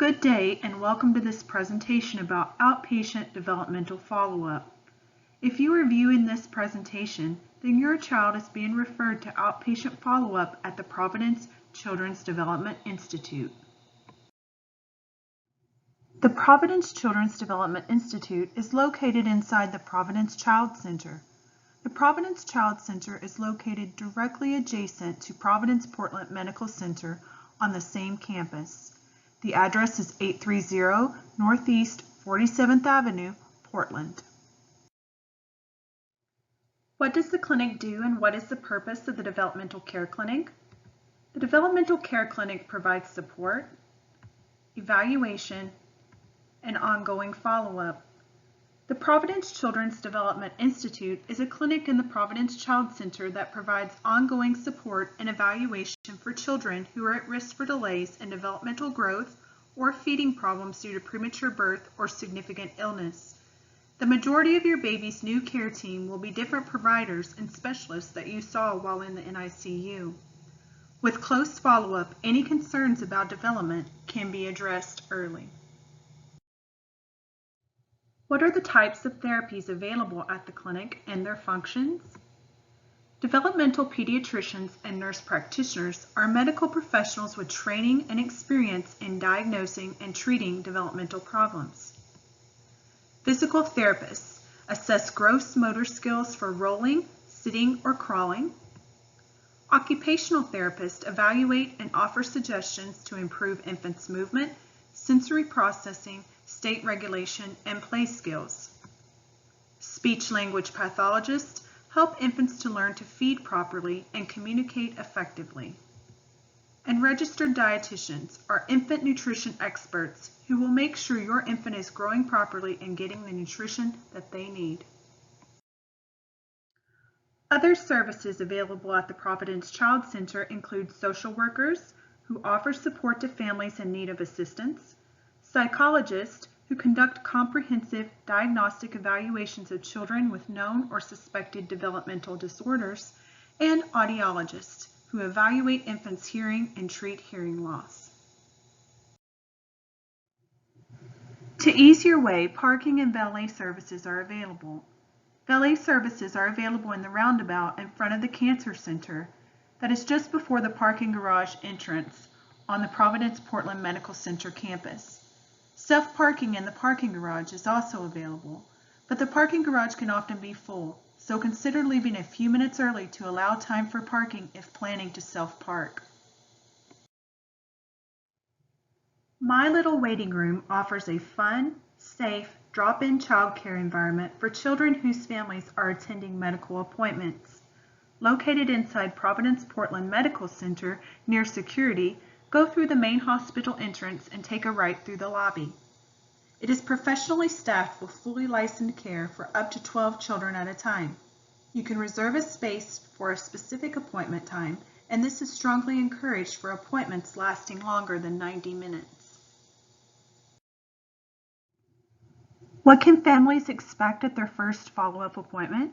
Good day and welcome to this presentation about outpatient developmental follow-up. If you are viewing this presentation, then your child is being referred to outpatient follow-up at the Providence Children's Development Institute. The Providence Children's Development Institute is located inside the Providence Child Center. The Providence Child Center is located directly adjacent to Providence Portland Medical Center on the same campus. The address is 830 Northeast 47th Avenue, Portland. What does the clinic do and what is the purpose of the Developmental Care Clinic? The Developmental Care Clinic provides support, evaluation, and ongoing follow-up. The Providence Children's Development Institute is a clinic in the Providence Child Center that provides ongoing support and evaluation for children who are at risk for delays in developmental growth or feeding problems due to premature birth or significant illness. The majority of your baby's new care team will be different providers and specialists that you saw while in the NICU. With close follow-up, any concerns about development can be addressed early. What are the types of therapies available at the clinic and their functions? Developmental pediatricians and nurse practitioners are medical professionals with training and experience in diagnosing and treating developmental problems. Physical therapists assess gross motor skills for rolling, sitting, or crawling. Occupational therapists evaluate and offer suggestions to improve infants' movement, sensory processing, state regulation, and play skills. Speech-language pathologists help infants to learn to feed properly and communicate effectively. And registered dietitians are infant nutrition experts who will make sure your infant is growing properly and getting the nutrition that they need. Other services available at the Providence Child Center include social workers who offer support to families in need of assistance, psychologists who conduct comprehensive diagnostic evaluations of children with known or suspected developmental disorders, and audiologists who evaluate infants' hearing and treat hearing loss. To ease your way, parking and valet services are available. Valet services are available in the roundabout in front of the Cancer Center that is just before the parking garage entrance on the Providence Portland Medical Center campus. Self-parking in the parking garage is also available, but the parking garage can often be full, so consider leaving a few minutes early to allow time for parking if planning to self-park. My Little Waiting Room offers a fun, safe, drop-in childcare environment for children whose families are attending medical appointments. Located inside Providence Portland Medical Center near security, go through the main hospital entrance and take a right through the lobby. It is professionally staffed with fully licensed care for up to 12 children at a time. You can reserve a space for a specific appointment time, and this is strongly encouraged for appointments lasting longer than 90 minutes. What can families expect at their first follow-up appointment?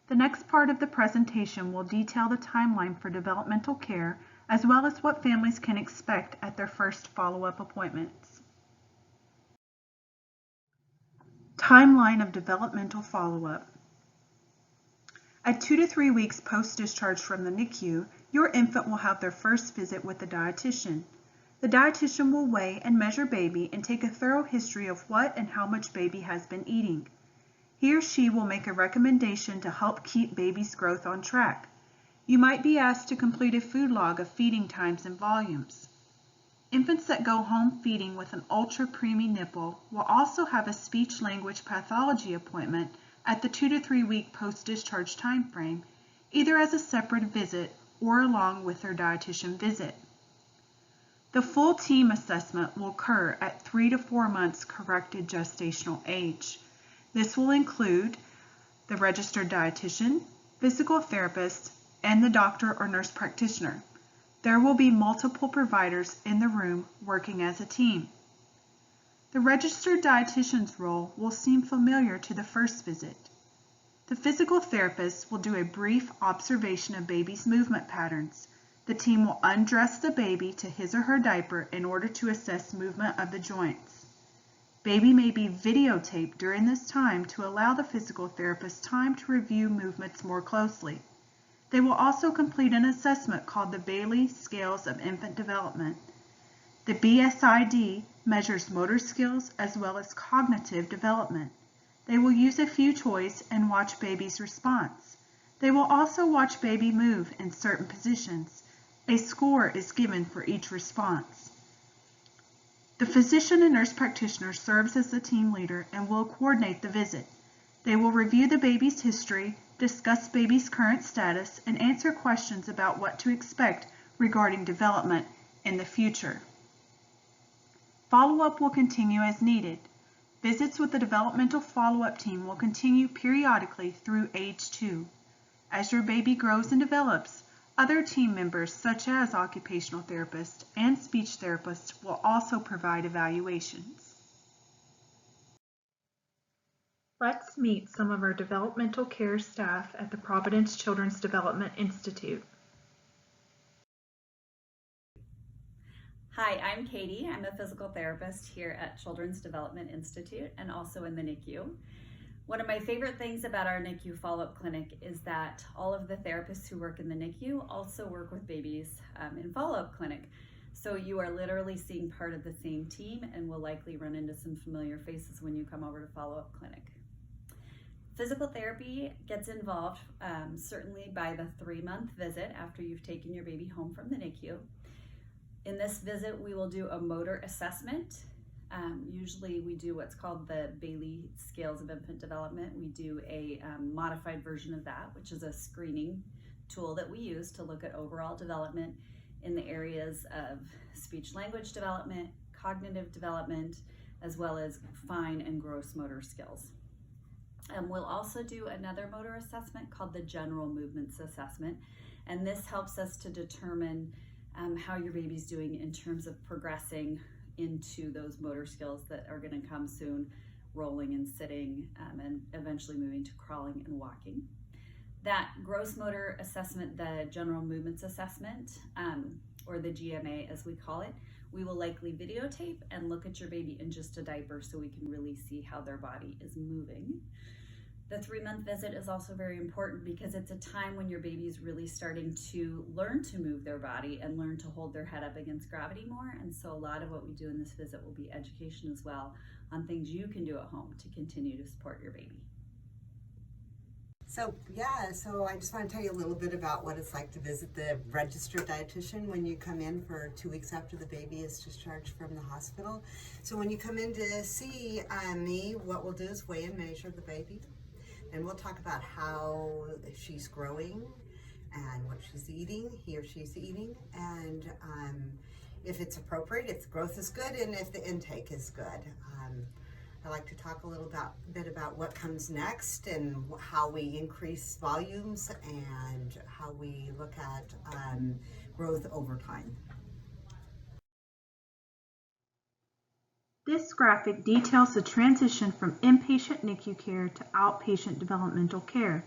The next part of the presentation will detail the timeline for developmental care as well as what families can expect at their first follow-up appointments. Timeline of developmental follow-up. At 2 to 3 weeks post-discharge from the NICU, your infant will have their first visit with the dietitian. The dietitian will weigh and measure baby and take a thorough history of what and how much baby has been eating. He or she will make a recommendation to help keep baby's growth on track. You might be asked to complete a food log of feeding times and volumes. Infants that go home feeding with an ultra-preemie nipple will also have a speech-language pathology appointment at the 2 to 3 week post-discharge time frame, either as a separate visit or along with their dietitian visit. The full team assessment will occur at 3 to 4 months corrected gestational age. This will include the registered dietitian, physical therapist, and the doctor or nurse practitioner. There will be multiple providers in the room working as a team. The registered dietitian's role will seem familiar to the first visit. The physical therapist will do a brief observation of baby's movement patterns. The team will undress the baby to his or her diaper in order to assess movement of the joints. Baby may be videotaped during this time to allow the physical therapist time to review movements more closely. They will also complete an assessment called the Bayley Scales of Infant Development. The BSID measures motor skills as well as cognitive development. They will use a few toys and watch baby's response. They will also watch baby move in certain positions. A score is given for each response. The physician and nurse practitioner serves as the team leader and will coordinate the visit. They will review the baby's history, discuss baby's current status, and answer questions about what to expect regarding development in the future. Follow-up will continue as needed. Visits with the developmental follow-up team will continue periodically through age 2. As your baby grows and develops, other team members such as occupational therapists and speech therapists will also provide evaluations. Let's meet some of our developmental care staff at the Providence Children's Development Institute. Hi, I'm Katie. I'm a physical therapist here at Children's Development Institute and also in the NICU. One of my favorite things about our NICU follow-up clinic is that all of the therapists who work in the NICU also work with babies in follow-up clinic. So you are literally seeing part of the same team and will likely run into some familiar faces when you come over to follow-up clinic. Physical therapy gets involved certainly by the 3-month visit after you've taken your baby home from the NICU. In this visit, we will do a motor assessment. Usually we do what's called the Bayley Scales of Infant Development. We do a modified version of that, which is a screening tool that we use to look at overall development in the areas of speech language development, cognitive development, as well as fine and gross motor skills. We'll also do another motor assessment called the General Movements Assessment, and this helps us to determine how your baby's doing in terms of progressing into those motor skills that are going to come soon, rolling and sitting, and eventually moving to crawling and walking. That gross motor assessment, the General Movements Assessment, or the GMA as we call it, we will likely videotape and look at your baby in just a diaper so we can really see how their body is moving. The 3-month visit is also very important because it's a time when your baby is really starting to learn to move their body and learn to hold their head up against gravity more. And so a lot of what we do in this visit will be education as well on things you can do at home to continue to support your baby. So I just want to tell you a little bit about what it's like to visit the registered dietitian when you come in for 2 weeks after the baby is discharged from the hospital. So when you come in to see me, what we'll do is weigh and measure the baby. And we'll talk about how she's growing and what she's eating, he or she's eating, and if it's appropriate, if the growth is good, and if the intake is good. I like to talk a little bit about what comes next and how we increase volumes and how we look at growth over time. This graphic details the transition from inpatient NICU care to outpatient developmental care.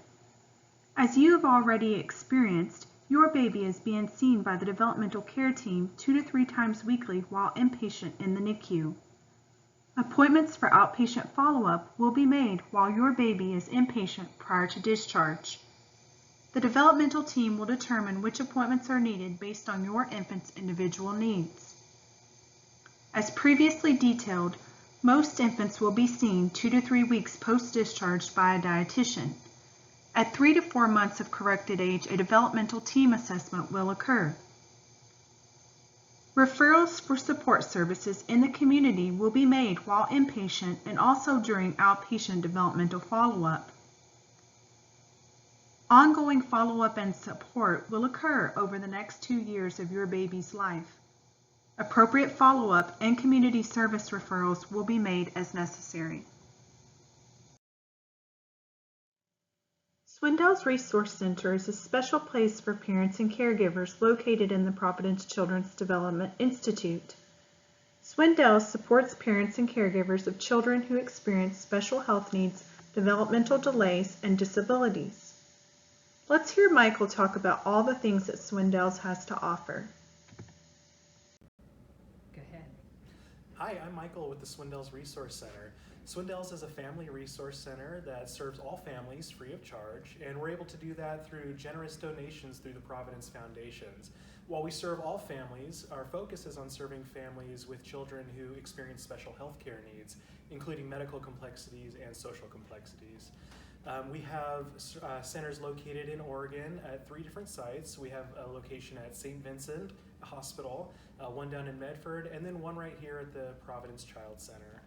As you have already experienced, your baby is being seen by the developmental care team 2 to 3 times weekly while inpatient in the NICU. Appointments for outpatient follow-up will be made while your baby is inpatient prior to discharge. The developmental team will determine which appointments are needed based on your infant's individual needs. As previously detailed, most infants will be seen 2 to 3 weeks post-discharge by a dietitian. At 3 to 4 months of corrected age, a developmental team assessment will occur. Referrals for support services in the community will be made while inpatient and also during outpatient developmental follow-up. Ongoing follow-up and support will occur over the next 2 years of your baby's life. Appropriate follow-up and community service referrals will be made as necessary. Swindells Resource Center is a special place for parents and caregivers located in the Providence Children's Development Institute. Swindells supports parents and caregivers of children who experience special health needs, developmental delays, and disabilities. Let's hear Michael talk about all the things that Swindells has to offer. Go ahead. Hi, I'm Michael with the Swindells Resource Center. Swindells is a family resource center that serves all families free of charge, and we're able to do that through generous donations through the Providence Foundations. While we serve all families, our focus is on serving families with children who experience special health care needs, including medical complexities and social complexities. We have centers located in Oregon at 3 different sites. We have a location at St. Vincent Hospital, one down in Medford, and then one right here at the Providence Child Center.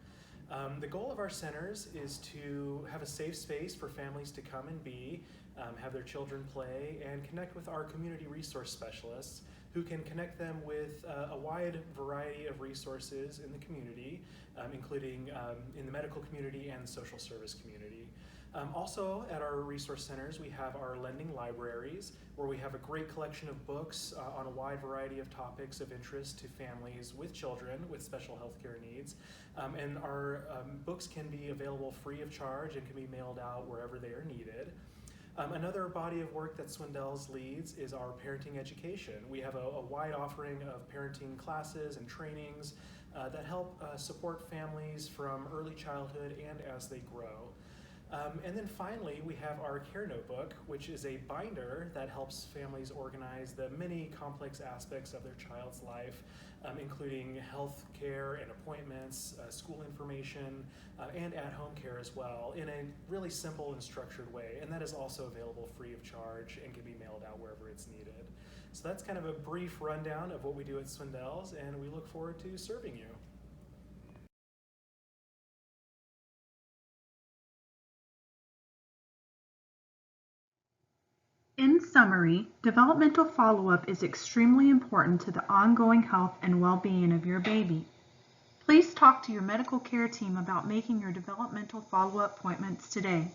The goal of our centers is to have a safe space for families to come and be, have their children play, and connect with our community resource specialists who can connect them with a wide variety of resources in the community, including in the medical community and the social service community. Also at our resource centers, we have our lending libraries, where we have a great collection of books on a wide variety of topics of interest to families with children with special health care needs. And our books can be available free of charge and can be mailed out wherever they are needed. Another body of work that Swindells leads is our parenting education. We have a wide offering of parenting classes and trainings that help support families from early childhood and as they grow. And then finally, we have our Care Notebook, which is a binder that helps families organize the many complex aspects of their child's life, including health care and appointments, school information, and at-home care as well, in a really simple and structured way. And that is also available free of charge and can be mailed out wherever it's needed. So that's kind of a brief rundown of what we do at Swindells, and we look forward to serving you. In summary, developmental follow-up is extremely important to the ongoing health and well-being of your baby. Please talk to your medical care team about making your developmental follow-up appointments today.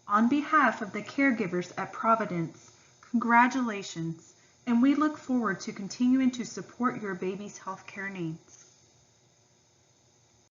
On behalf of the caregivers at Providence, congratulations, and we look forward to continuing to support your baby's health care needs.